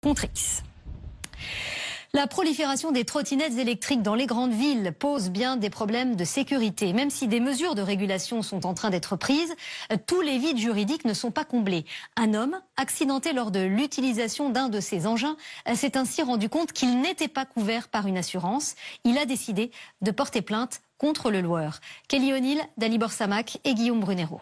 contre X. La prolifération des trottinettes électriques dans les grandes villes pose bien des problèmes de sécurité. Même si des mesures de régulation sont en train d'être prises, tous les vides juridiques ne sont pas comblés. Un homme, accidenté lors de l'utilisation d'un de ces engins, s'est ainsi rendu compte qu'il n'était pas couvert par une assurance. Il a décidé de porter plainte contre le loueur. Kelly O'Neill, Dalibor Samak et Guillaume Brunero.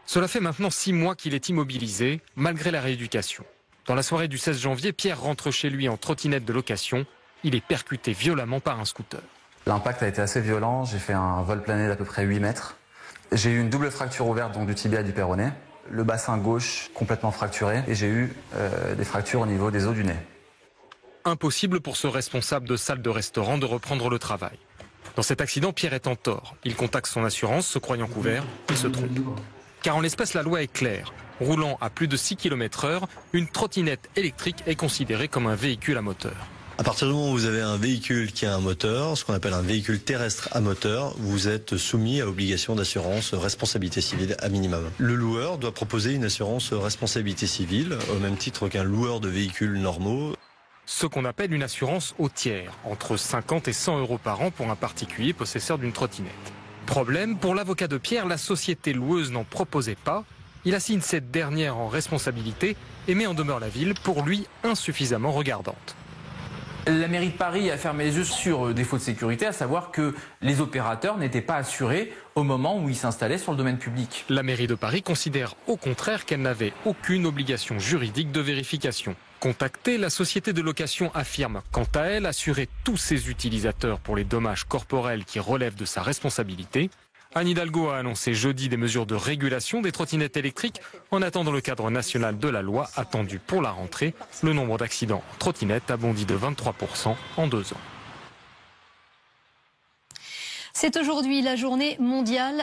Cela fait maintenant 6 mois qu'il est immobilisé, malgré la rééducation. Dans la soirée du 16 janvier, Pierre rentre chez lui en trottinette de location. Il est percuté violemment par un scooter. L'impact a été assez violent. J'ai fait un vol plané d'à peu près 8 mètres. J'ai eu une double fracture ouverte, donc du tibia et du péroné. Le bassin gauche complètement fracturé. Et j'ai eu des fractures au niveau des os du nez. Impossible pour ce responsable de salle de restaurant de reprendre le travail. Dans cet accident, Pierre est en tort. Il contacte son assurance, se croyant couvert, et se trompe. Car en l'espèce, la loi est claire. Roulant à plus de 6 km/h, une trottinette électrique est considérée comme un véhicule à moteur. À partir du moment où vous avez un véhicule qui a un moteur, ce qu'on appelle un véhicule terrestre à moteur, vous êtes soumis à l'obligation d'assurance responsabilité civile à minimum. Le loueur doit proposer une assurance responsabilité civile, au même titre qu'un loueur de véhicules normaux. Ce qu'on appelle une assurance au tiers, entre 50 et 100 € par an pour un particulier possesseur d'une trottinette. Problème, pour l'avocat de Pierre, la société loueuse n'en proposait pas. Il assigne cette dernière en responsabilité et met en demeure la ville, pour lui insuffisamment regardante. La mairie de Paris a fermé les yeux sur des fautes de sécurité, à savoir que les opérateurs n'étaient pas assurés au moment où ils s'installaient sur le domaine public. La mairie de Paris considère au contraire qu'elle n'avait aucune obligation juridique de vérification. Contactée, la société de location affirme quant à elle assurer tous ses utilisateurs pour les dommages corporels qui relèvent de sa responsabilité. Anne Hidalgo a annoncé jeudi des mesures de régulation des trottinettes électriques en attendant le cadre national de la loi attendu pour la rentrée. Le nombre d'accidents en trottinette a bondi de 23% en 2 ans. C'est aujourd'hui la journée mondiale